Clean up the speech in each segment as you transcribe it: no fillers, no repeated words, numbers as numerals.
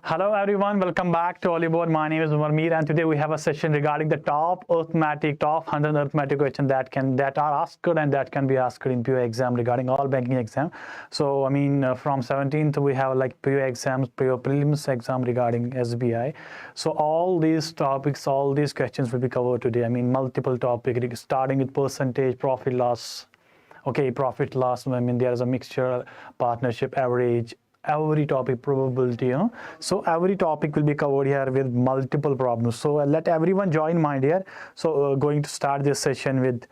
Hello everyone, welcome back to Oliveboard. My name is Umer and today we have a session regarding the top 100 arithmetic questions that are asked and that can be asked in PO exam regarding all banking exam. So from 17th we have like PO exams, PO prelims exam regarding SBI. So all these topics, all these questions will be covered today. Multiple topics starting with percentage, profit loss. Okay, profit loss. There is a mixture, partnership, average, every topic, probability. So every topic will be covered here with multiple problems. So let everyone join, my dear. So going to start this session with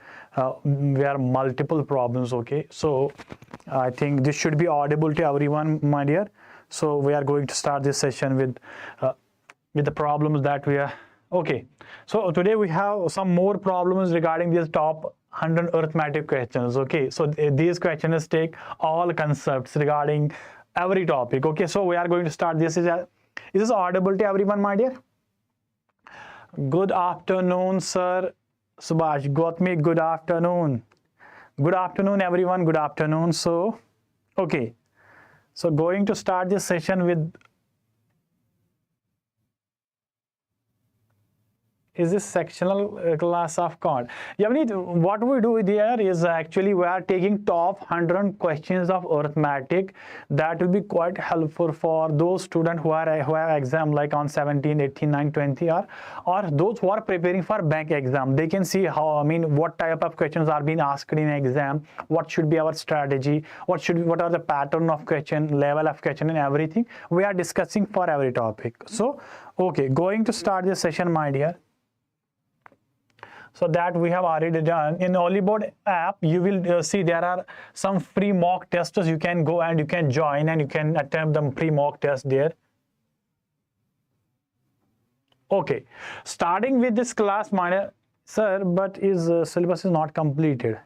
where multiple problems. Okay, so I think this should be audible to everyone, my dear. So we are going to start this session with the problems that we are. Okay, so today we have some more problems regarding these top 100 arithmetic questions. Okay, so these questions take all concepts regarding every topic. Okay, so we are going to start. Is this audible to everyone, my dear? Good afternoon, sir. Subhash got me. Good afternoon. Good afternoon, everyone. Good afternoon. So okay, so going to start this session with, is this sectional class of Quant? Yeah, what we do here is actually we are taking top 100 questions of arithmetic. That will be quite helpful for those students who have exam like on 17, 18, 9, 20, or those who are preparing for bank exam. They can see how, what type of questions are being asked in exam, what should be our strategy, what are the pattern of question, level of question, and everything. We are discussing for every topic. So, okay, going to start this session, my dear. So that we have already done. In Oliveboard app, you will see there are some free mock tests. You can go and you can join and you can attempt the free mock test there. Okay, starting with this class, my sir, but is syllabus is not completed.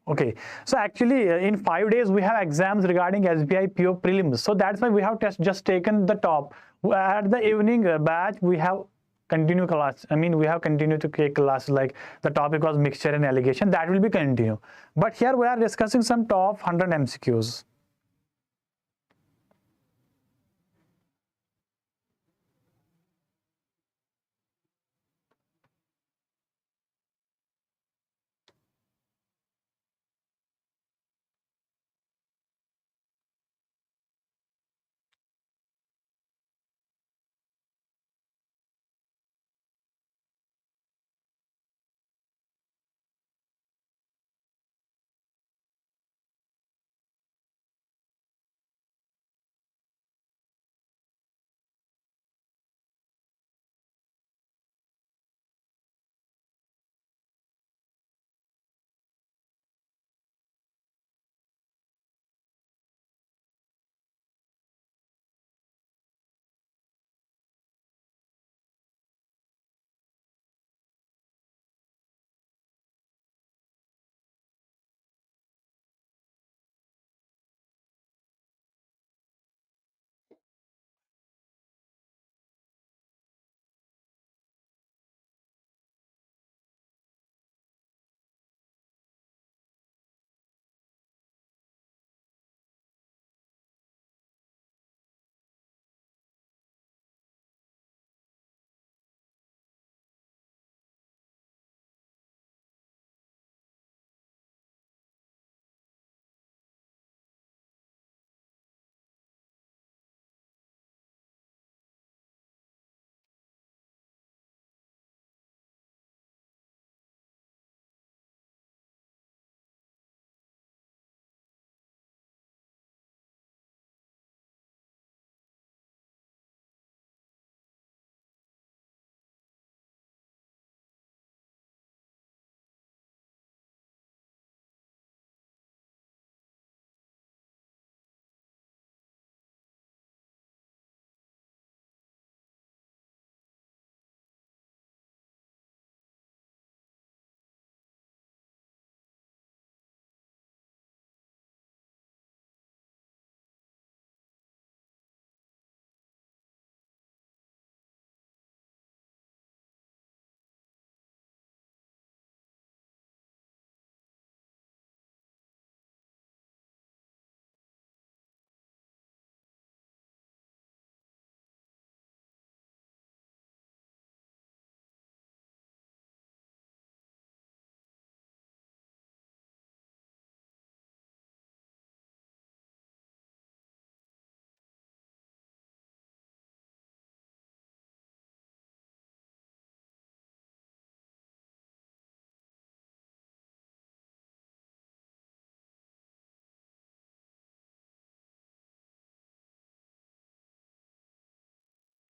Okay, so actually in 5 days we have exams regarding SBI PO prelims. So that's why we have just taken the top. At the evening batch, we have continue class. We have continued to take classes like the topic was mixture and allegation. That will be continue. But here we are discussing some top 100 MCQs.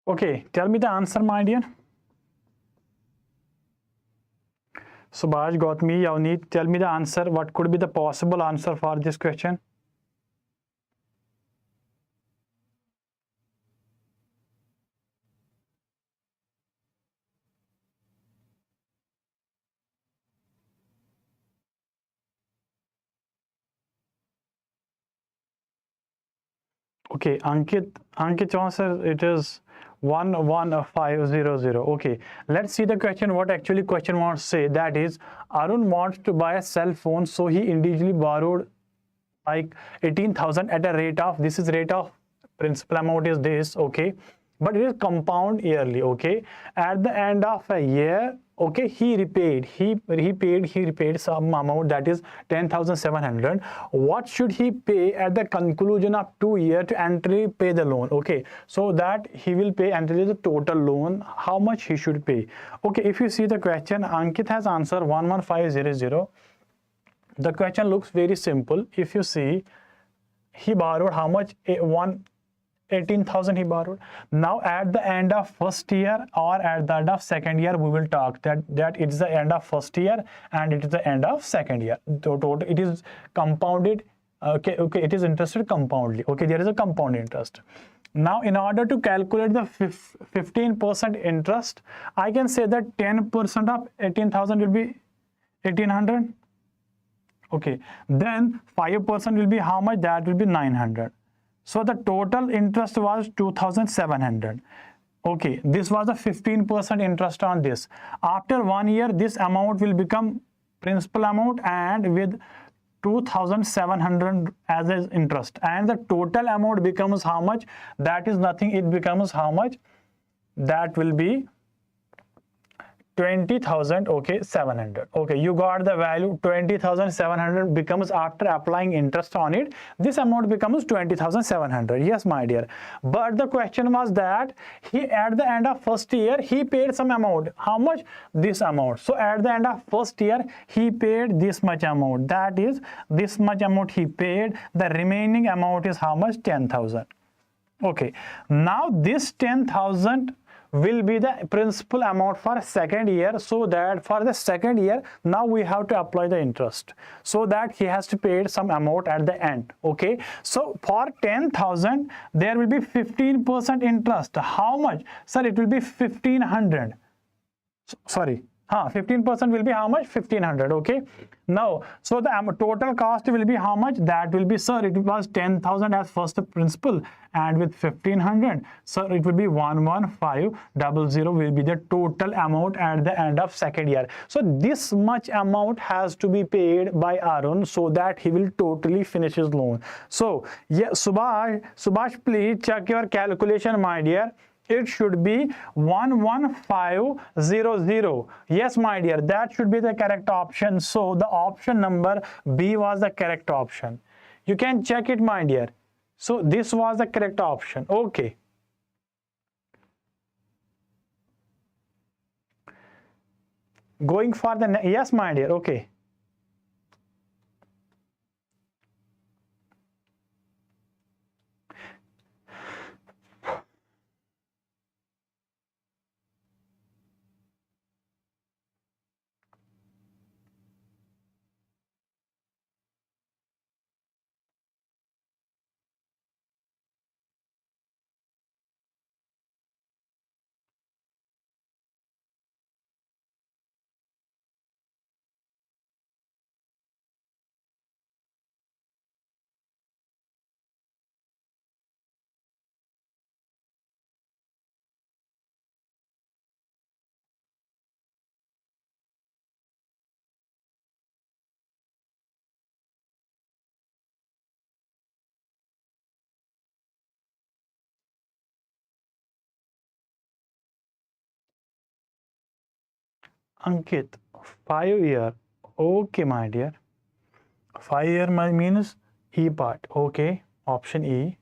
Okay, tell me the answer, my dear. Subhash got me. Yavneet, tell me the answer. What could be the possible answer for this question? Okay, Ankit answer, it is 11500. Okay, let's see the question. What actually question wants to say, that is Arun wants to buy a cell phone, so he individually borrowed like 18,000 at a rate of, this is rate of principal amount is this, okay, but it is compound yearly. Okay, at the end of a year, okay, he repaid some amount, that is 10,700. What should he pay at the conclusion of 2 years to entry pay the loan? Okay, so that he will pay entry the total loan, how much he should pay. Okay, if you see the question, Ankit has answered 11500. The question looks very simple. If you see, he borrowed how much? 18,000 he borrowed. Now at the end of first year or at the end of second year, we will talk that it's the end of first year and it is the end of second year. Total, it is compounded. Okay, it is interested compoundly. Okay, there is a compound interest. Now in order to calculate the 15% interest, I can say that 10% of 18,000 will be 1,800. Okay, then 5% will be how much? That will be 900. So the total interest was 2,700. Okay, this was the 15% interest on this. After 1 year, this amount will become principal amount and with 2,700 as an interest. And the total amount becomes how much? That is nothing. It becomes how much? That will be 20,000, okay, 700. Okay, you got the value 20,700 becomes, after applying interest on it, this amount becomes 20,700. Yes, my dear. But the question was that he, at the end of first year, he paid some amount. How much? This amount. So at the end of first year, he paid this much amount. That is, this much amount he paid. The remaining amount is how much? 10,000. Okay. Now this 10,000 will be the principal amount for second year, so that for the second year now we have to apply the interest, so that he has to pay some amount at the end. Okay, so for 10,000 there will be 15% interest. How much? Sir, it will be 1,500. Sorry, 15% will be how much? 1,500. Okay, now so the total cost will be how much? That will be, sir, it was 10,000 as first principal, and with 1,500, sir, it will be 11500 will be the total amount at the end of second year. So this much amount has to be paid by Arun, so that he will totally finish his loan. So yeah, Subhash, please check your calculation, my dear. It should be 11500. Yes, my dear, that should be the correct option. So the option number B was the correct option. You can check it, my dear. So this was the correct option. Okay. Going for the, yes, my dear. Okay. Ankit, 5 year. Okay, my dear. 5 year means E part. Okay, option E.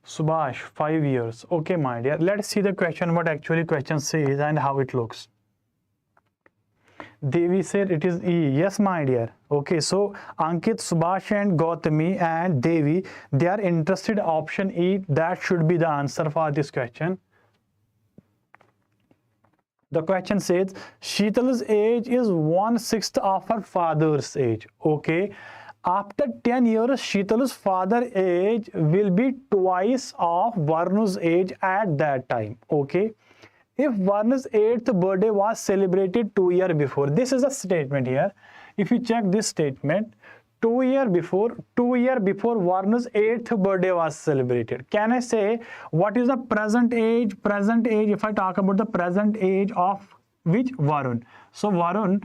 Subhash, 5 years. Okay, my dear. Let's see the question, what actually question says and how it looks. Devi said it is E. Yes, my dear. Okay, so Ankit, Subhash and Gautami and Devi, they are interested option E. That should be the answer for this question. The question says, Sheetal's age is 1/6 of her father's age. Okay. After 10 years, Sheetal's father's age will be twice of Varnu's age at that time. Okay. If Varnu's 8th birthday was celebrated 2 years before, this is a statement here. If you check this statement, 2 years before Varnu's 8th birthday was celebrated. Can I say what is the present age? Present age, if I talk about the present age of which? Varun. So Varun,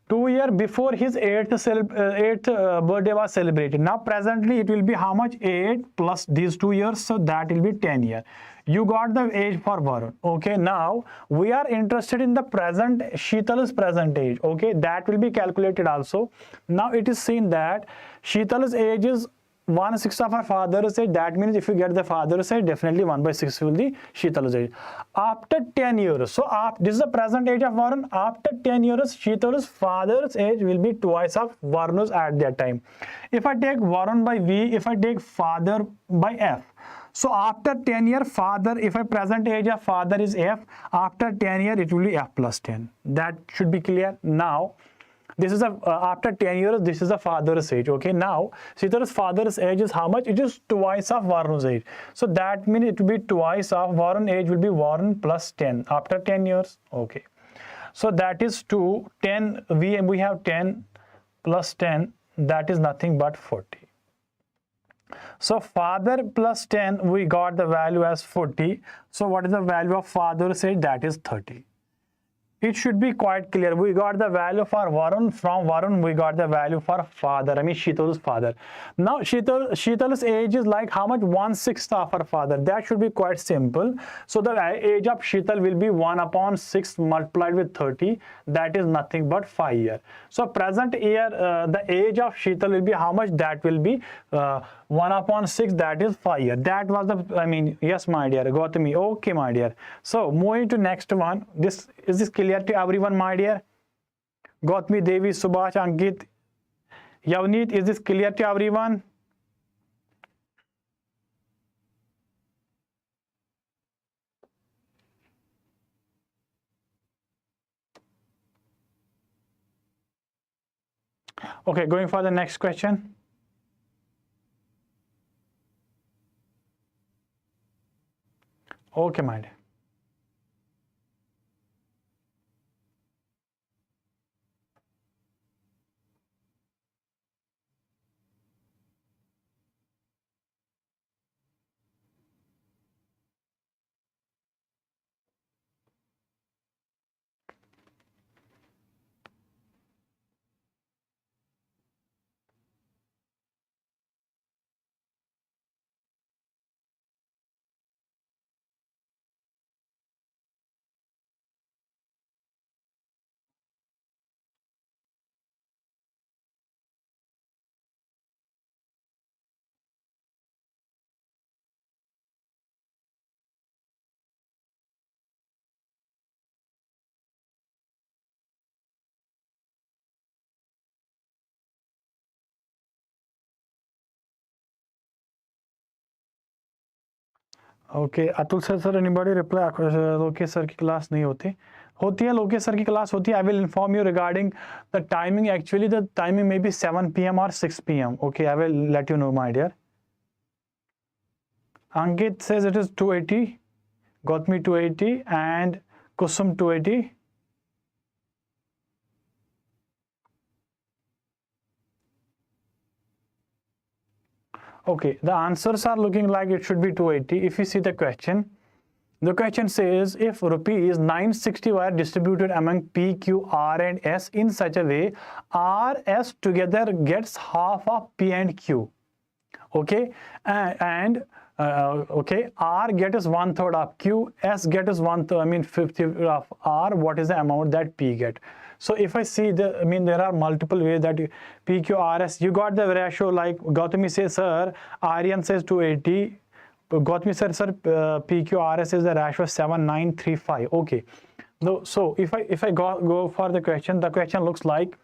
2 years before his 8th birthday was celebrated. Now presently it will be how much? 8 plus these 2 years, so that will be 10 years. You got the age for Varun. Okay, now we are interested in the present, Sheetal's present age. Okay, that will be calculated also. Now it is seen that Sheetal's age is 1/6 of her father's age. That means if you get the father's age, definitely 1/6 will be Sheetal's age. After 10 years, so this is the present age of Varun. After 10 years, Sheetal's father's age will be twice of Varun's at that time. If I take Varun by V, if I take father by F, so after 10 years, father, if I present age of father is F, after 10 years, it will be F plus 10. That should be clear. Now, this is after 10 years, this is the father's age. Okay, now, Sheetal's father's age is how much? It is twice of Varun's age. So that means it will be twice of Varun age will be Varun plus 10 after 10 years. Okay. So that is 2, 10, we have 10 plus 10, that is nothing but 40. So father plus 10, we got the value as 40. So what is the value of father's age? That is 30. It should be quite clear. We got the value for Varun. From Varun, we got the value for father. I mean, Sheetal's father. Now, Sheetal's age is like how much? 1/6 of her father. That should be quite simple. So the age of Sheetal will be 1/6 multiplied with 30. That is nothing but 5 years. So present year, the age of Sheetal will be how much? That will be 1/6. That is 5 years. That was the, I mean, yes, my dear. Gautami. Okay, my dear. So moving to next one. Is this clear to everyone, my dear? Gautami, Devi, Subhash, Ankit, Yavneet, is this clear to everyone? Okay, going for the next question. Okay, my dear. Okay Atul sir anybody reply Lokesh sir की class नहीं होती है Lokesh sir की class होती है I will inform you regarding the timing actually the timing may be 7 PM or 6 PM okay I will let you know my dear Ankit says it is 280 Gautami 280 and Kusum 280 Okay, the answers are looking like it should be 280. If you see the question says if rupees 960 were distributed among P, Q, R and S in such a way, R, S together gets half of P and Q. Okay, and okay, R gets 1/3 of Q, S gets 1/3, I mean 50 of R. What is the amount that P get? So if I see there are multiple ways that P, Q, R, S. You got the ratio like Gautami says, sir. Aryan says 280. got me, sir. PQRS is the ratio 7935. Okay. No, so if I go for the question looks like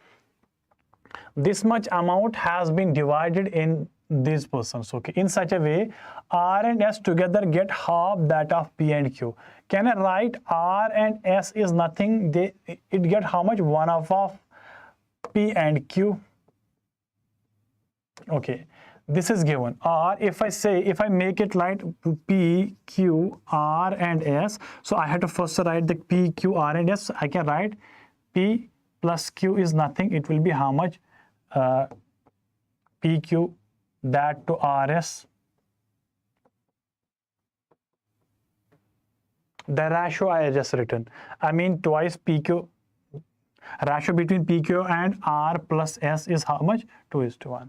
this much amount has been divided in these persons. Okay, in such a way, R and S together get half that of P and Q. Can I write R and S is nothing? It get how much? 1 of P and Q. Okay, this is given. R, if I make it like P, Q, R and S, so I have to first write the P, Q, R and S. I can write P plus Q is nothing. It will be how much? PQ that to RS. The ratio I just written. I mean twice PQ. Ratio between PQ and R plus S is how much? 2:1.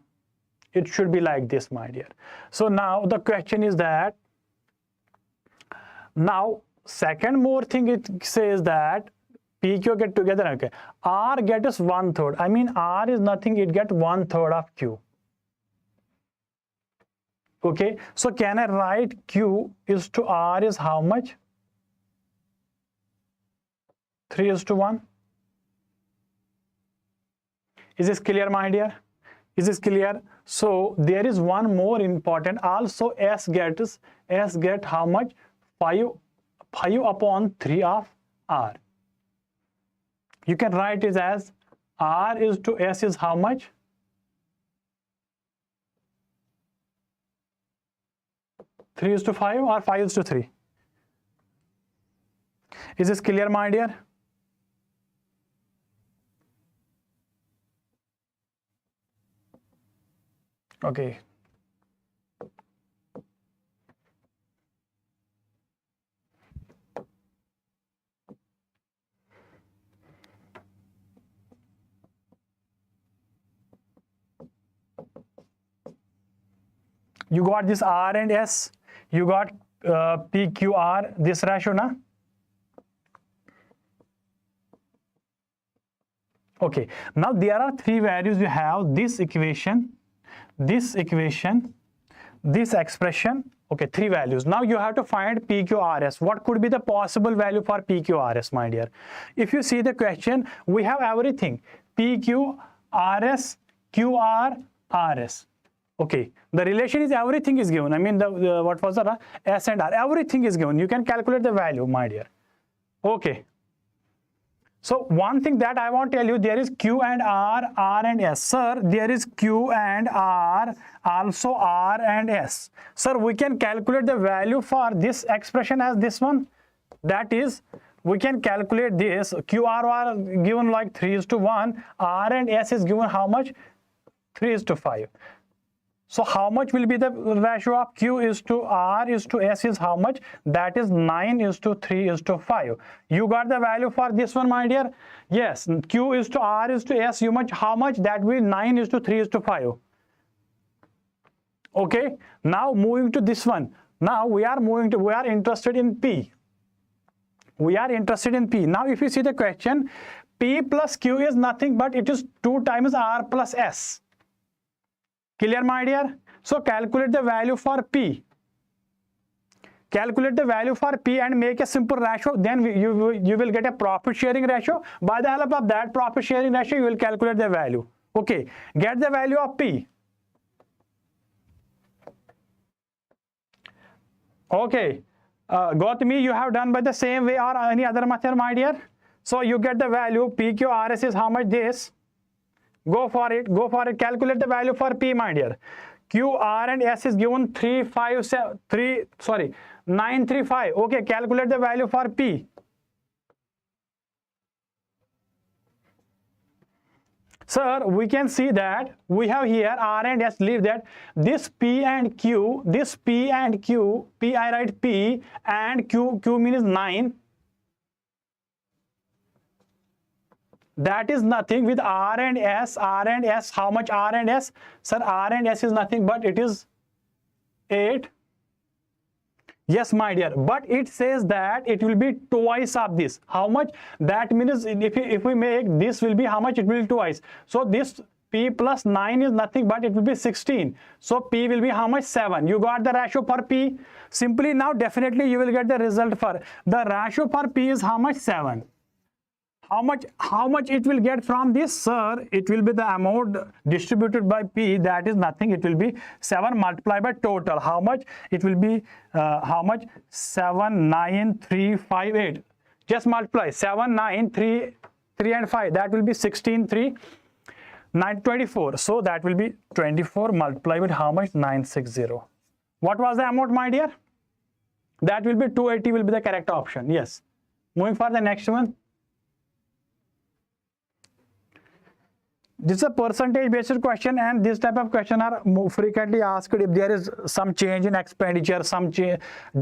It should be like this, my dear. So now the question is that, now second more thing it says that PQ get together, okay. R get us 1/3. I mean R is nothing, it get 1/3 of Q. Okay, so can I write Q is to R is how much? 3:1. Is this clear, my dear? Is this clear? So there is one more important. Also S get how much? 5/3 of R. You can write it as R is to S is how much? 3:5 or 5:3. Is this clear, my dear? Okay. You got this R and S, you got PQR, this ratio, na? Okay, now there are three values you have: this equation, this expression. Okay, three values. Now you have to find PQRS. What could be the possible value for PQRS, my dear? If you see the question, we have everything: PQRS, QR, RS. Okay, the relation is everything is given. I mean, what was the S and R? Everything is given. You can calculate the value, my dear. Okay. So one thing that I want to tell you, there is Q and R, R and S. Sir, there is Q and R, also R and S. Sir, we can calculate the value for this expression as this one. That is, we can calculate this. QR are given like 3:1. R and S is given how much? 3:5. So how much will be the ratio of Q is to R is to S is how much? That is 9:3:5. You got the value for this one, my dear? Yes, Q is to R is to S, how much? That will be 9:3:5. Okay, now moving to this one. Now we are interested in P. We are interested in P. Now if you see the question, P plus Q is nothing but it is 2 times R plus S. Clear, my dear? So calculate the value for P. Calculate the value for P and make a simple ratio. Then you will get a profit sharing ratio. By the help of that profit sharing ratio, you will calculate the value. Okay, get the value of P. Okay, Gautami, you have done by the same way or any other method, my dear? So you get the value. PQRS is how much? This. Go for it. Calculate the value for P, my dear. Q, R and S is given 935. Okay, calculate the value for P. Sir, we can see that we have here R and S. Leave that. This P and Q, P I write P and Q means 9. That is nothing with R and S. How much R and S? Sir, R and S is nothing but it is 8. Yes, my dear. But it says that it will be twice of this. How much? That means if we make this will be how much? It will be twice. So this P plus 9 is nothing but it will be 16. So P will be how much? 7. You got the ratio for P. Simply now definitely you will get the result for the ratio for P is how much? 7. How much it will get from this, sir? It will be the amount distributed by P, that is nothing. It will be 7 multiplied by total. How much? It will be how much? 7, 9, 3, 5, 8. Just multiply 7, 9, 3 and 5. That will be 16, 3, 9, 24. So that will be 24 multiplied with how much? 960. What was the amount, my dear? That will be 280 will be the correct option. Yes. Moving for the next one. This is a percentage based question, and this type of question are more frequently asked if there is some change in expenditure, some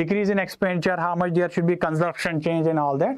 decrease in expenditure, how much there should be consumption change and all that.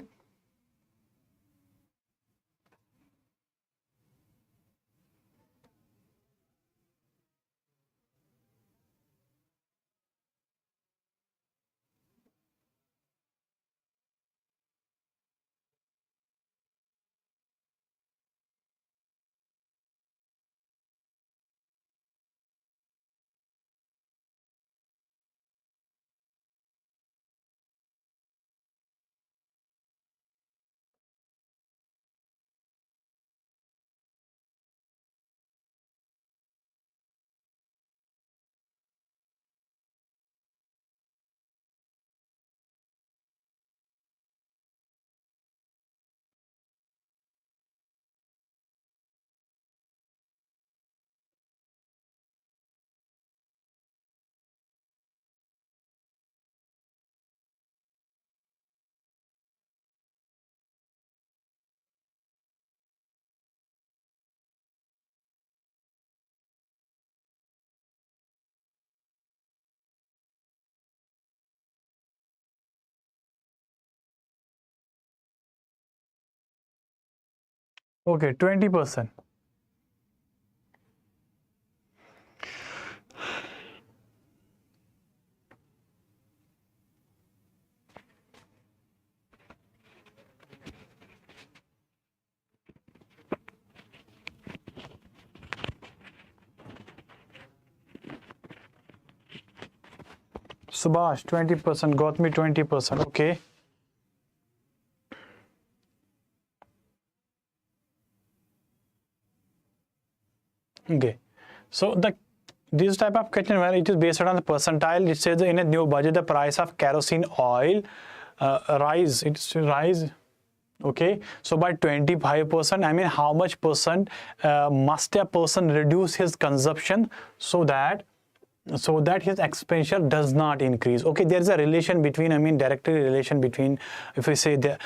Okay, 20%. Subhash, 20%, got me 20%. Okay. Okay. So this type of question where it is based on the percentile, it says in a new budget the price of kerosene oil rise. It's rise. Okay, so by 25%, I mean how much percent must a person reduce his consumption so that his expenditure does not increase. Okay, there is a relation between, I mean directly relation between, if we say the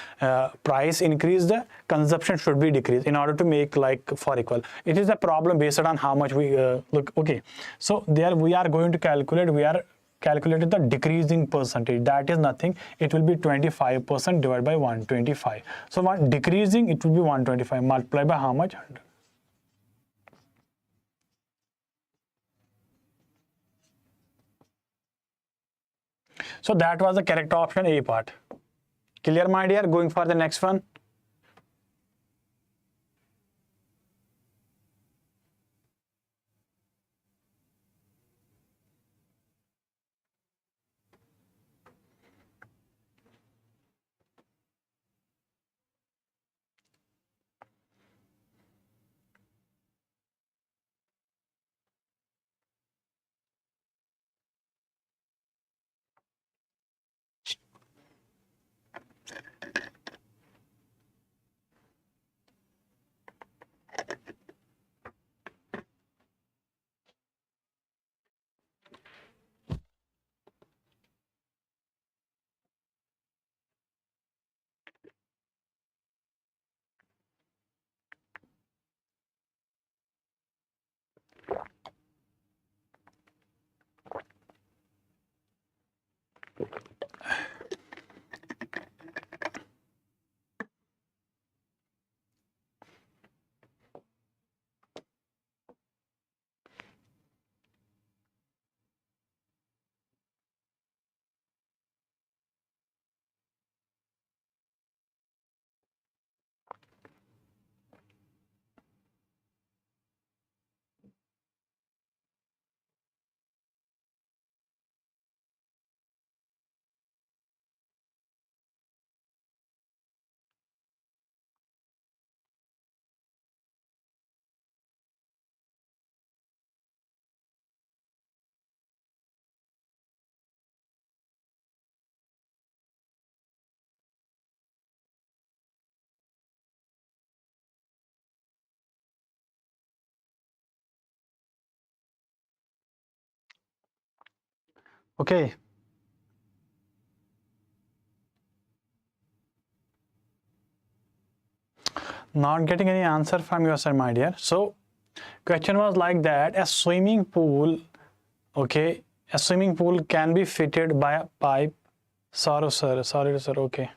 price increase, the consumption should be decreased in order to make like for equal. It is a problem based on how much we look. Okay, so there we are going to calculate, calculated the decreasing percentage. That is nothing. It will be 25% divided by 125. So one decreasing, it will be 125 multiplied by how much? 100. So that was the correct option, A part. Clear, my dear? Going for the next one. Okay. Not getting any answer from your side, my dear. So question was like that: a swimming pool, okay, a swimming pool can be fitted by a pipe. Sorry sir, okay.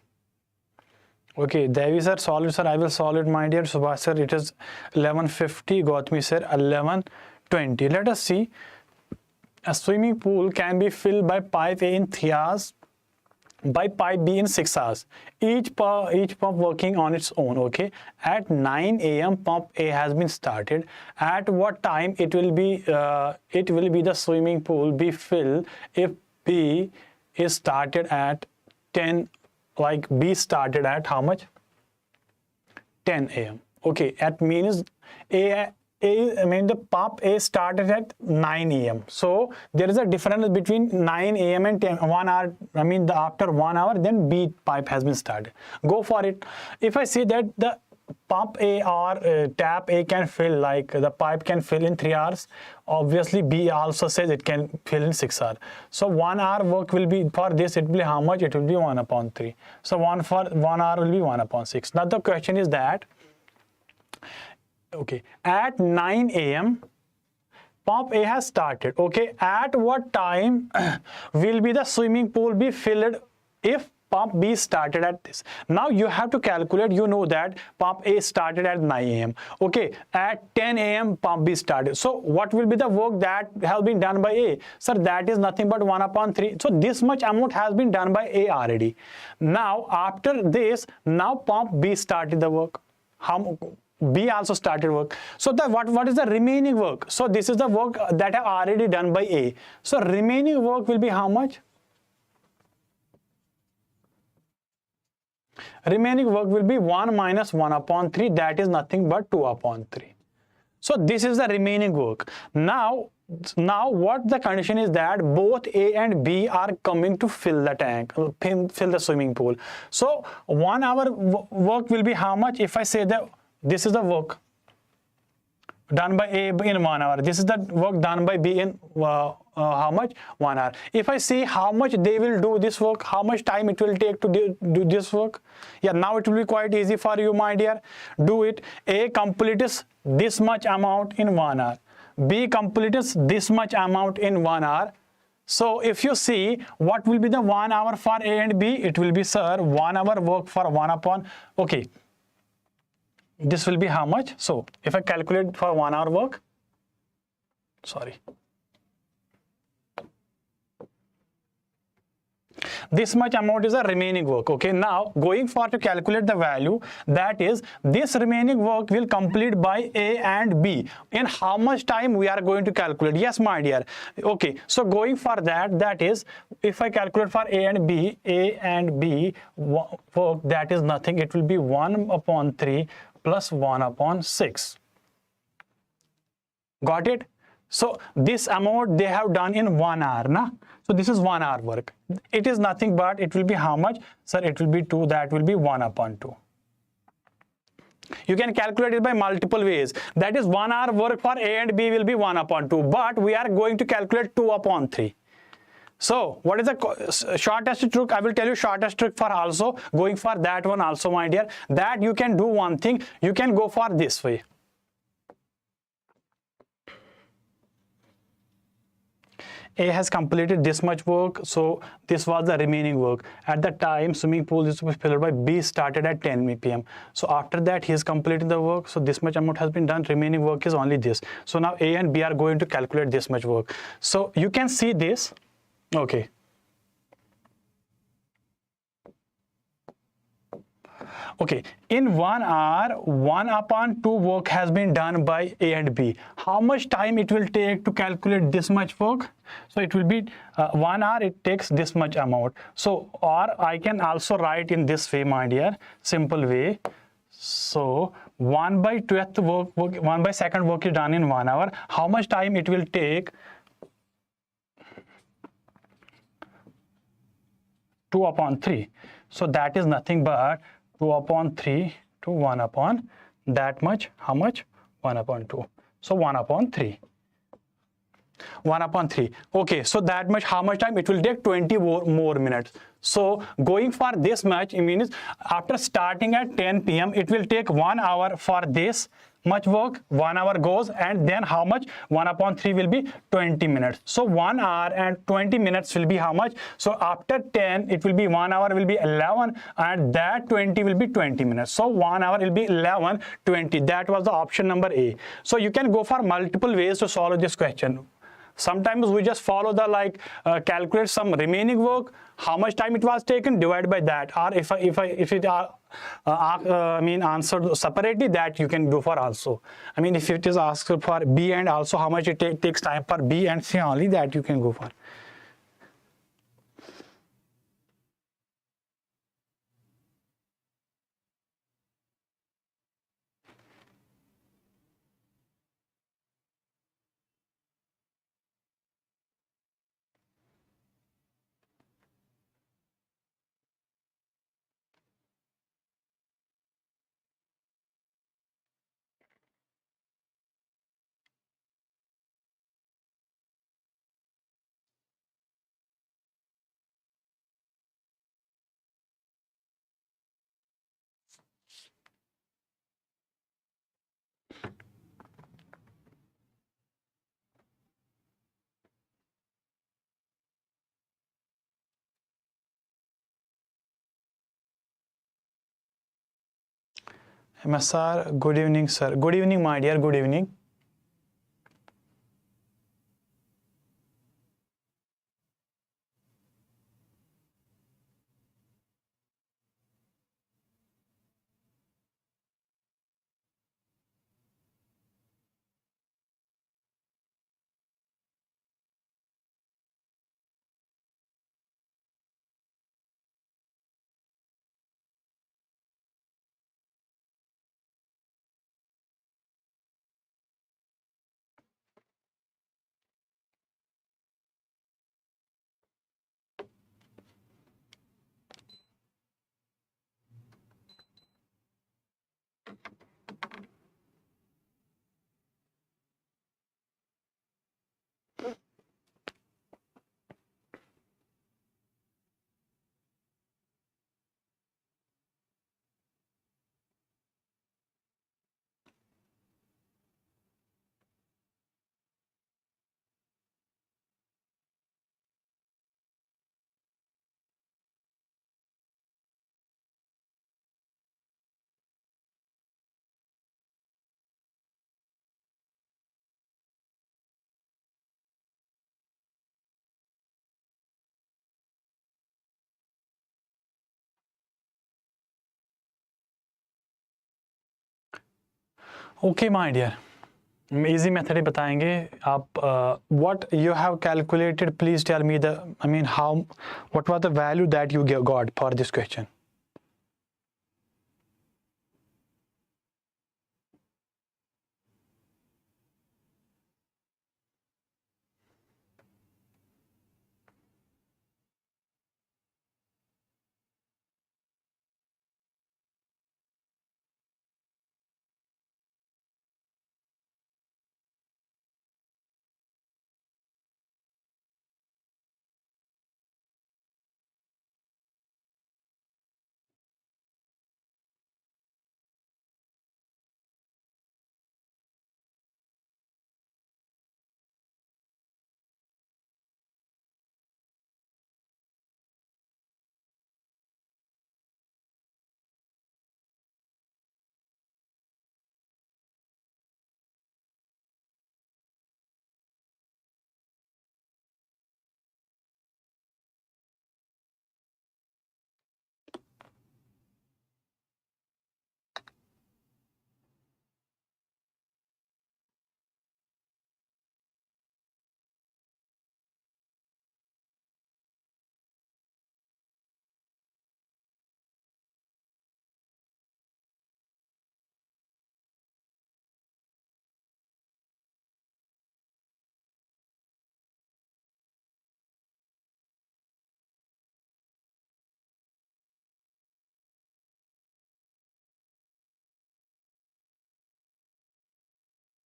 Okay, Devi sir, solve it sir, I will solve it, my dear. Subhash sir, it is 11:50, Gautami sir 11:20. Let us see. A swimming pool can be filled by pipe A in 3 hours, by pipe B in 6 hours, each pump working on its own. Okay, at 9 a.m. pump A has been started. At what time it will be the swimming pool be filled if B is started at 10, like B started at how much? 10 a.m. Okay, that means the pump A started at 9 a.m. So there is a difference between 9 a.m. and 1 hour. After 1 hour, then B pipe has been started. Go for it. If I say that the pump A or tap A can fill, like the pipe can fill in 3 hours, obviously B also says it can fill in 6 hours. So 1 hour work will be, for this it will be how much? It will be 1/3. So 1 for 1 hour will be 1/6. Now the question is that, okay, at 9 a.m. pump A has started. Okay, at what time will be the swimming pool be filled if pump B started at this? Now you have to calculate. You know that pump A started at 9 a.m. Okay, at 10 a.m. pump B started. So what will be the work that has been done by A? Sir, that is nothing but 1/3. So this much amount has been done by A already. Now after this, now pump B started the work. B also started work. So what is the remaining work? So this is the work that are already done by A. So remaining work will be how much? Remaining work will be 1 minus 1/3. That is nothing but 2/3. So this is the remaining work. Now what the condition is that both A and B are coming to fill the tank, fill the swimming pool. So 1 hour work will be how much? If I say that this is the work done by A in 1 hour. This is the work done by B in how much? 1 hour. If I see how much they will do this work, how much time it will take to do this work. Yeah, now it will be quite easy for you, my dear. Do it. A completes this much amount in 1 hour. B completes this much amount in 1 hour. So if you see what will be the 1 hour for A and B, it will be, sir, 1 hour work for 1/. Okay. This will be how much? So if I calculate for 1 hour work, sorry, this much amount is the remaining work. Okay, now going for to calculate the value, that is this remaining work will complete by A and B. In how much time we are going to calculate? Yes, my dear. Okay, so going for that, that is if I calculate for A and B work, that is nothing. It will be 1/3 plus 1/6. Got it? So this amount they have done in 1 hour, na? So this is 1 hour work. It is nothing but it will be how much? Sir, it will be 2. That will be 1/2. You can calculate it by multiple ways. That is 1 hour work for A and B will be 1/2. But we are going to calculate 2/3. So what is the shortest trick? I will tell you shortest trick for also going for that one also, my dear. That you can do one thing. You can go for this way. A has completed this much work, so this was the remaining work. At the time, swimming pool is filled by B started at 10 p.m. So after that, he has completed the work. So this much amount has been done. Remaining work is only this. So now A and B are going to calculate this much work. So you can see this. Okay. Okay, in 1 hour, 1/2 work has been done by A and B. How much time it will take to calculate this much work? So it will be 1 hour, it takes this much amount. So, or I can also write in this way, my dear, simple way. So 1/12 work 1/2 work is done in 1 hour. How much time it will take? 2/3. So that is nothing but 2/3 to 1 that much. How much? 1/2. So 1/3. 1 upon 3. Okay, so that much, how much time? It will take 20 more minutes. So going for this much, it means after starting at 10 p.m., it will take 1 hour for this much work. 1 hour goes, and then how much? 1 upon 3 will be 20 minutes. So 1 hour and 20 minutes will be how much? So after 10, it will be 1 hour will be 11, and that 20 will be 20 minutes. So 1 hour will be 11, 20. That was the option number A. So you can go for multiple ways to solve this question. Sometimes we just follow the calculate some remaining work, how much time it was taken, divide by that. Or if it answered separately, that you can do for also. I mean, if it is asked for B and also how much it takes time for B and C only, that you can go for. MSR, good evening, sir. Good evening, my dear. Good evening. Okay, my dear. Easy method ही बताएंगे आप. What you have calculated? Please tell me what was the value that you got for this question?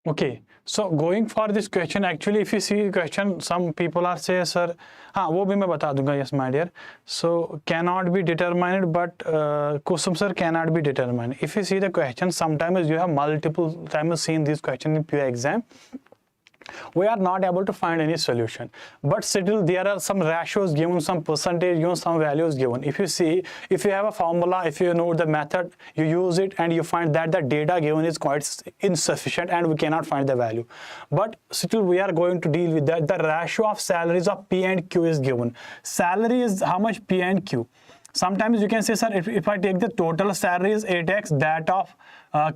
Okay, so going for this question, actually if you see the question, some people are say sir, हाँ वो भी मैं बता दूंगा, yes my dear. So cannot be determined, but Kusum sir cannot be determined. If you see the question, sometimes you have multiple times seen this question in PO exam. We are not able to find any solution, but still there are some ratios given, some percentage given, some values given. If you see, if you have a formula, if you know the method, you use it and you find that the data given is quite insufficient and we cannot find the value, but still we are going to deal with that. The ratio of salaries of P and Q is given. Salary is how much P and Q. Sometimes you can say, sir, if I take the total salary is 8x, that of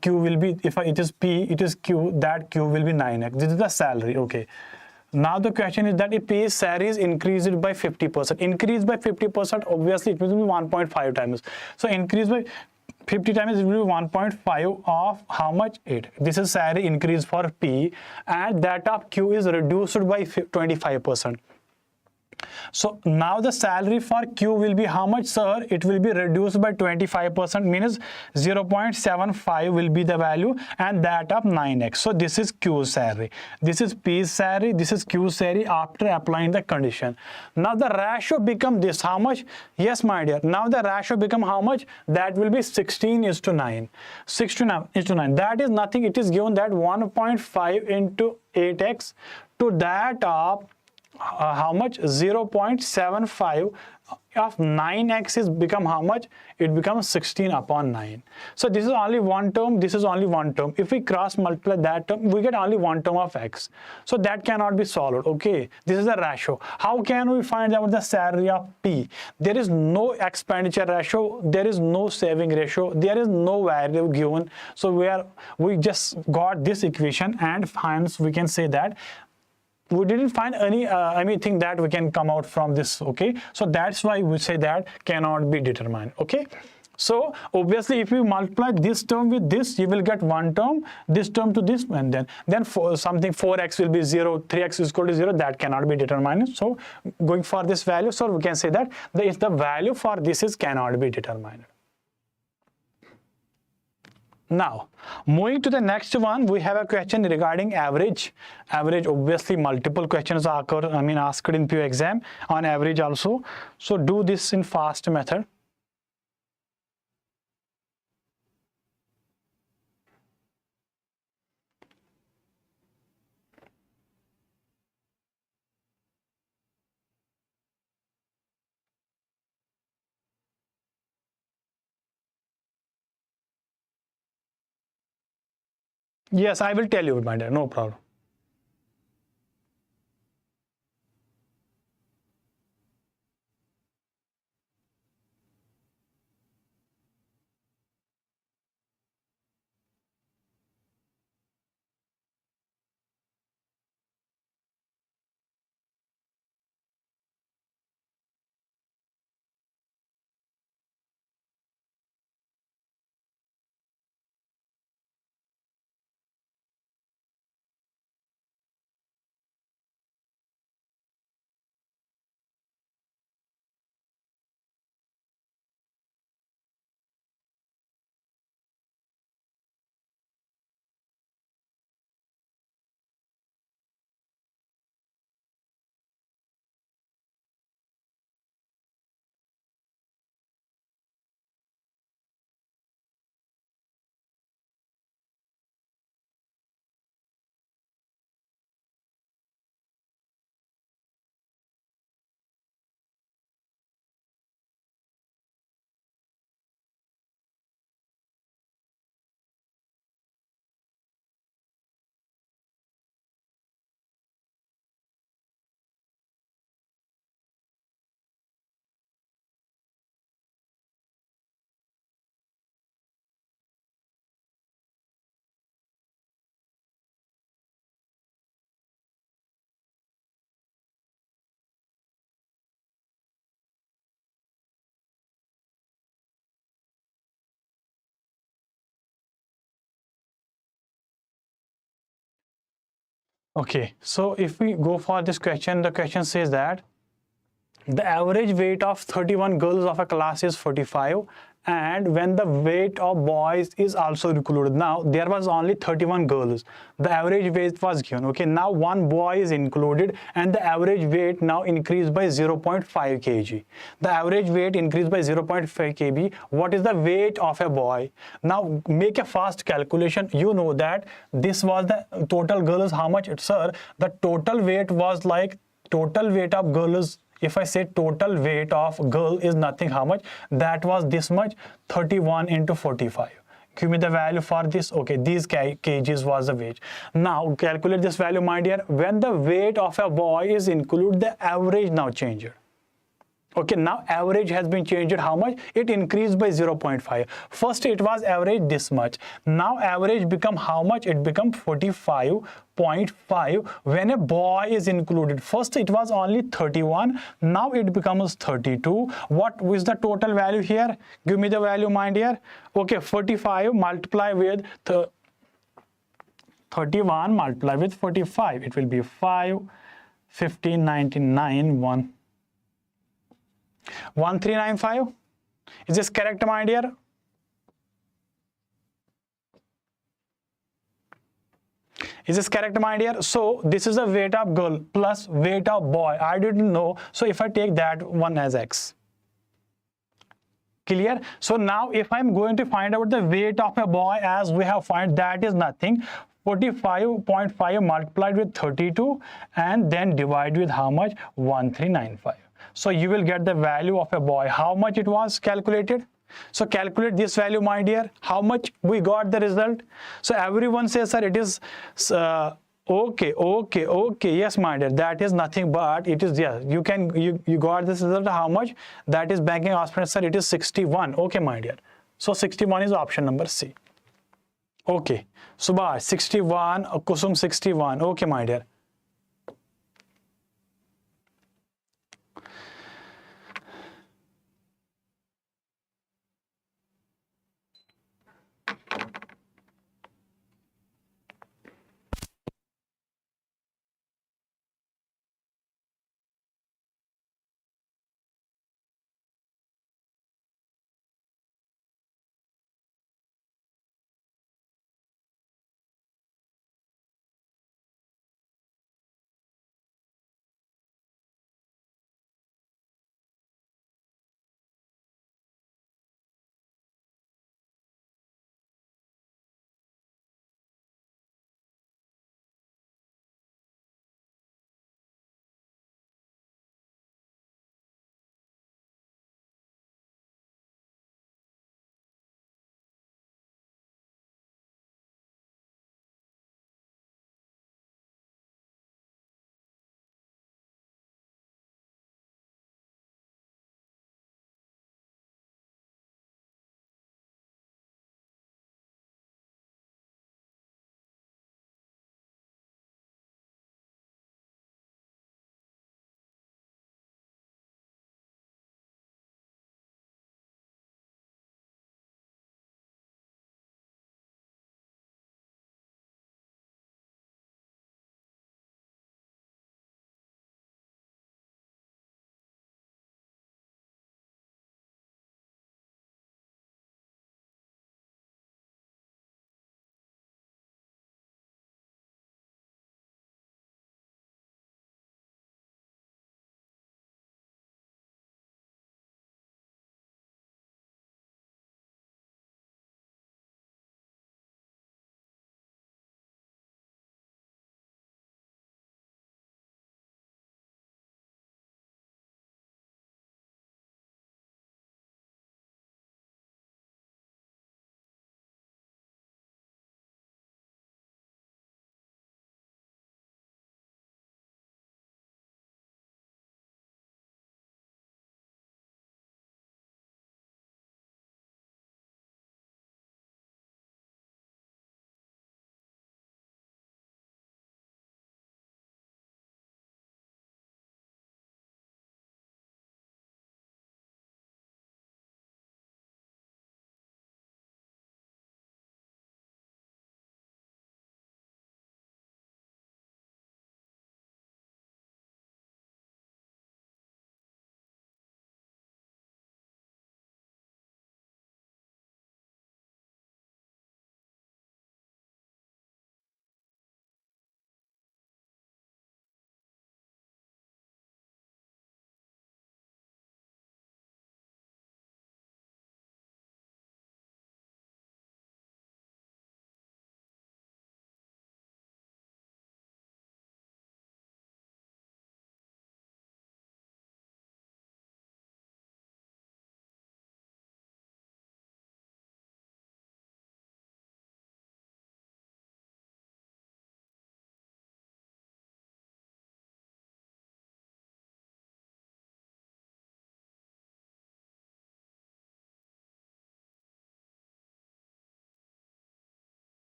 Q will be, if it is P, it is Q, that Q will be 9x. This is the salary, okay. Now the question is that if P's salary is increased by 50%, increased by 50%, obviously it will be 1.5 times. So increase by 50 times, it will be 1.5 of how much? 8. This is salary increase for P, and that of Q is reduced by 25%. So now the salary for Q will be how much, sir? It will be reduced by 25%, means 0.75 will be the value, and that of 9x. So this is Q's salary, this is P's salary, this is Q's salary after applying the condition. Now the ratio become this, how much? Yes my dear, now the ratio become how much? That will be 16:9. 16:9, that is nothing, it is given that 1.5 into 8x to that of how much? 0.75 of 9x is become how much? It becomes 16/9. So this is only one term, this is only one term. If we cross multiply that term, we get only one term of x. So that cannot be solved, okay? This is the ratio. How can we find out the salary of P? There is no expenditure ratio, there is no saving ratio, there is no value given. So we just got this equation, and hence we can say that we didn't find any anything that we can come out from this, okay? So that's why we say that cannot be determined, okay? So obviously if you multiply this term with this, you will get one term, this term to this, and then for something 4x will be 0, 3x is equal to 0, that cannot be determined. So going for this value, so we can say that if the value for this is cannot be determined. Now, moving to the next one, we have a question regarding average. Average, obviously multiple questions are asked in PO exam on average also. So do this in fast method. Yes, I will tell you, my dear, no problem. Okay, so if we go for this question, the question says that the average weight of 31 girls of a class is 45 and when the weight of boys is also included. Now there was only 31 girls, the average weight was given. Okay, now one boy is included and the average weight now increased by 0.5 kg. The average weight increased by 0.5 kg. What is the weight of a boy? Now make a fast calculation. You know that this was the total girls. How much? Sir, the total weight was like total weight of girls. If I say total weight of girl is nothing, how much? That was this much, 31 into 45. Give me the value for this. Okay, these kgs was the weight. Now calculate this value, my dear. When the weight of a boy is included, the average now changed. Okay, now average has been changed. How much? It increased by 0.5. First it was average this much. Now average become how much? It become 45.5 when a boy is included. First it was only 31. Now it becomes 32. What is the total value here? Give me the value, my dear. Okay, 45 multiply with 31 multiply with 45. It will be 5, 15, 99, 1. 1395. Is this correct, my dear? Is this correct, my dear? So this is the weight of girl plus weight of boy. I didn't know, so if I take that one as x. Clear? So now if I'm going to find out the weight of a boy, as we have found, that is nothing, 45.5 multiplied with 32 and then divide with how much? 1395. So you will get the value of a boy. How much it was calculated? So calculate this value, my dear. How much we got the result? So everyone says, sir, it is okay. Yes, my dear, that is nothing but it is, yeah, you got this result. How much? That is banking aspirant, sir, it is 61. Okay, my dear. So 61 is option number C. Okay. Subhash 61, Kusum 61. Okay, my dear.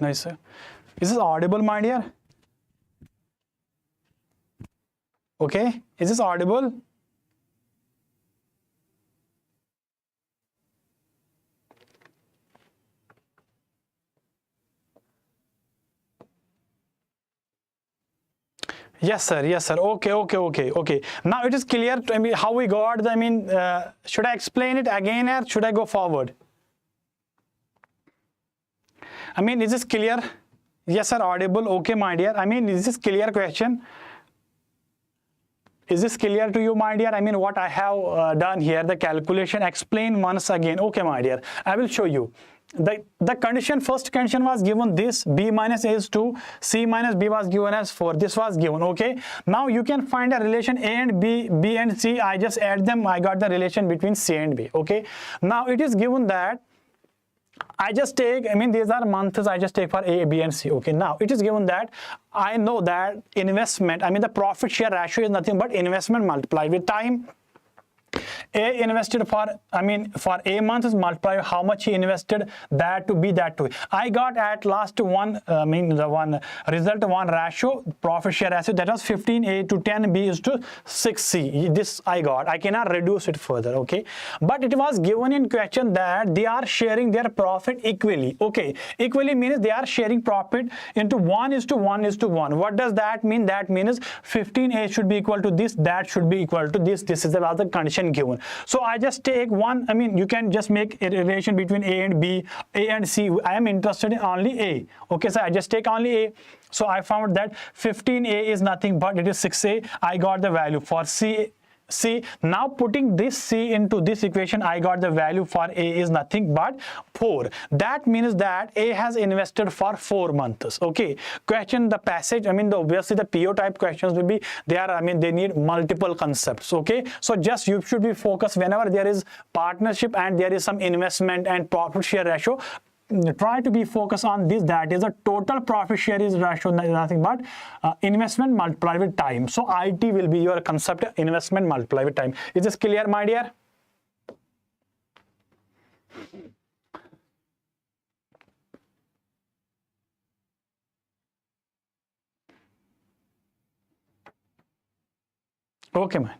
Nice, sir. Is this audible, my dear? Okay, is this audible? Yes, sir. Yes, sir. Okay. Now it is clear. I mean, how we got. I mean, should I explain it again, or should I go forward? I mean, is this clear? Yes, sir. Audible. Okay, my dear. I mean, is this clear question? Is this clear to you, my dear? I mean, what I have done here, the calculation, explain once again. Okay, my dear. I will show you. The condition, first condition was given this, b minus a is 2, c minus b was given as 4. This was given, okay? Now you can find a relation a and b, b and c. I just add them. I got the relation between c and b, okay? Now it is given that I just take, I mean, these are months, I just take for A, B, and C. Okay, now it is given that I know that investment, I mean, the profit share ratio is nothing but investment multiplied with time. A invested for, I mean, for A month is multiply how much he invested, that to B, that to. I got at last one, I mean, the one result one ratio, profit share ratio, that was 15A to 10B is to 6C. This I got. I cannot reduce it further, okay? But it was given in question that they are sharing their profit equally, okay? Equally means they are sharing profit into 1:1:1. What does that mean? That means 15A should be equal to this, that should be equal to this. This is about the condition given. So I just take one, I mean, you can just make a relation between A and B, A and C. I am interested in only A. Okay, so I just take only A. So I found that 15A is nothing but it is 6A. I got the value for C. Now putting this C into this equation, I got the value for A is nothing but 4. That means that A has invested for 4 months. Okay. Question, the passage, I mean, obviously the PO type questions will be there. I mean, they need multiple concepts. Okay. So just you should be focused whenever there is partnership and there is some investment and profit share ratio. Try to be focused on this, that is a total profit share is ratio, nothing but investment multiplied with time. So IT will be your concept, investment multiplied with time. Is this clear, my dear? Okay, man.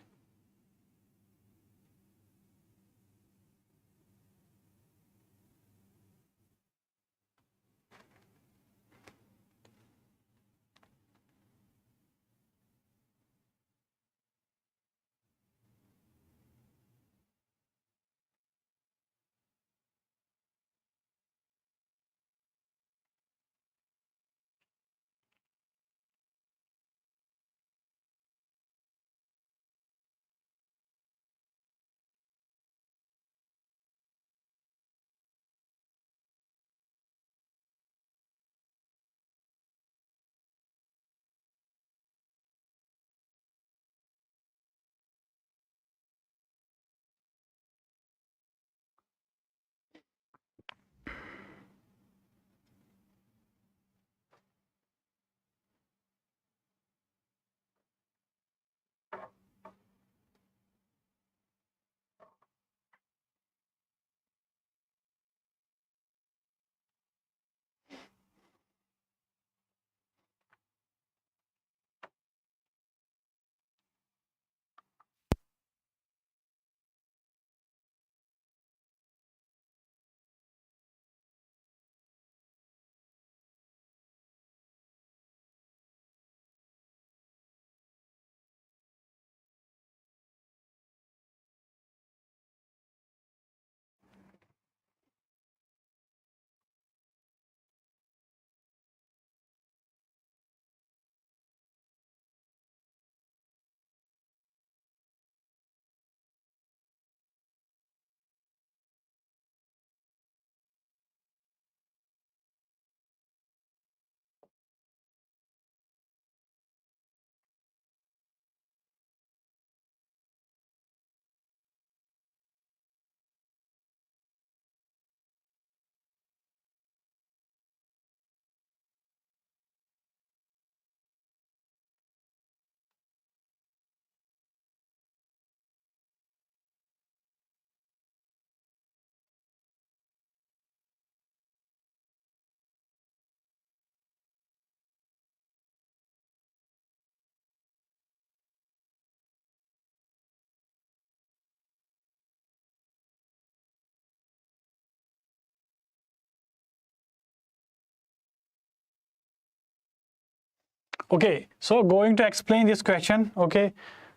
Okay, so going to explain this question. Okay,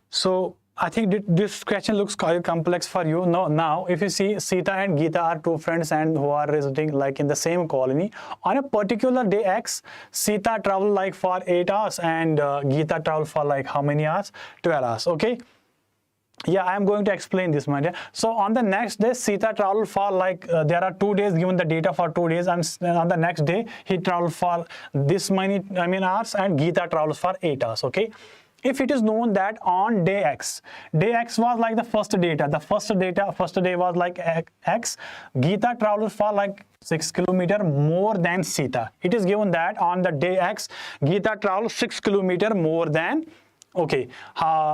so I think this question looks quite complex for you. No, now if you see, Sita and Geeta are two friends and who are residing like in the same colony. On a particular day X, Sita travel like for 8 hours and Geeta travel for like how many hours? 12 hours. Okay. Yeah, I am going to explain this, my dear. So on the next day, Sita traveled for like there are 2 days, given the data for 2 days, and on the next day he traveled for this many hours, and Geeta travels for 8 hours. Okay. If it is known that on day X was like the first data, first day was like X, Geeta traveled for like 6 kilometers more than Sita. It is given that on the day X, Geeta traveled 6 kilometers more than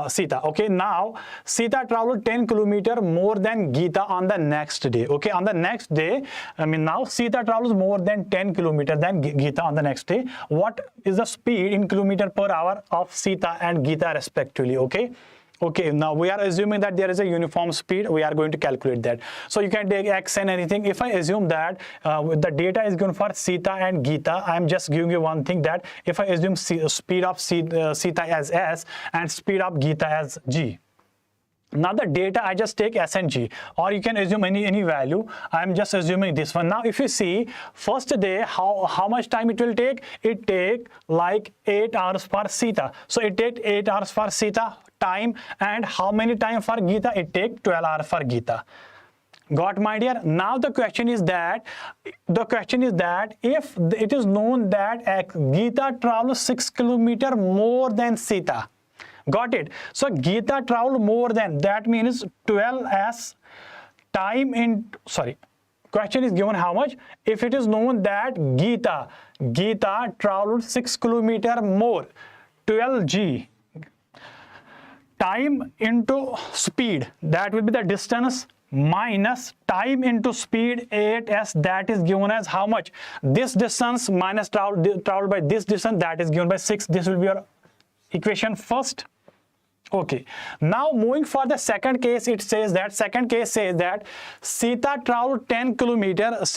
Sita. Okay, now Sita traveled 10 kilometers more than Geeta on the next day. Okay, on the next day, now Sita travels more than 10 kilometers than Geeta on the next day. What is the speed in kilometer per hour of Sita and Geeta respectively? Okay, now we are assuming that there is a uniform speed. We are going to calculate that. So you can take X and anything. If I assume that the data is given for Sita and Geeta, I am just giving you one thing, that if I assume speed of Sita as S and speed of Geeta as G. Now the data, I just take S and G, or you can assume any value. I'm just assuming this one. Now if you see, first day, how much time it will take? It take like 8 hours for Sita. So it take 8 hours for Sita time, and how many time for Geeta? It take 12 hours for Geeta. Got, my dear? Now the question is that if it is known that Geeta travels 6 kilometers more than Sita. Got it? So Geeta traveled more than, that means 12 as time in, question is given how much? If it is known that Geeta traveled 6 kilometers more, 12G, time into speed, that will be the distance, minus time into speed 8s, that is given as how much? This distance minus traveled by this distance, that is given by 6. This will be your equation first. Okay, now moving for the second case, it says that Sita traveled 10 kilometers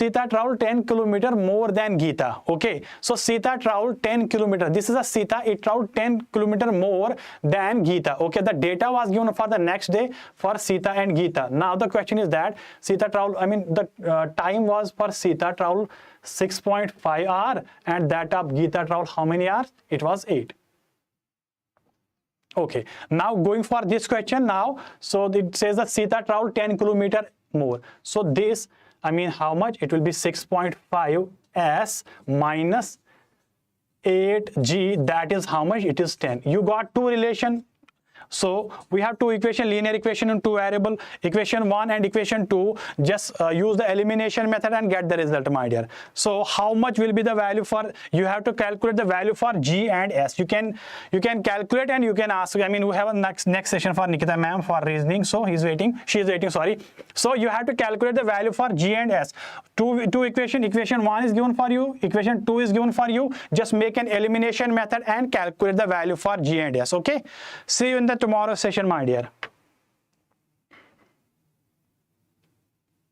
more than Geeta. Okay, so Sita traveled 10 kilometers. This is a Sita, it traveled 10 kilometers more than Geeta. Okay, the data was given for the next day for Sita and Geeta. Now the question is that Sita traveled, the time was for Sita traveled 6.5 hours, and that of Geeta traveled how many hours? It was 8. Okay, now going for this question now, so it says that Sita traveled 10 kilometers more. So this, how much? It will be 6.5 S minus 8G, that is how much? It is 10. You got two relation. So we have two equation, linear equation in two variable, equation 1 and equation 2. Just use the elimination method and get the result, my dear. So how much will be the value for, you have to calculate the value for G and S. You can calculate and you can ask. We have a next session for Nikita ma'am for reasoning. So she is waiting, sorry. So you have to calculate the value for G and S. Two equation 1 is given for you, equation 2 is given for you. Just make an elimination method and calculate the value for G and S. Okay, see you in the tomorrow session, my dear.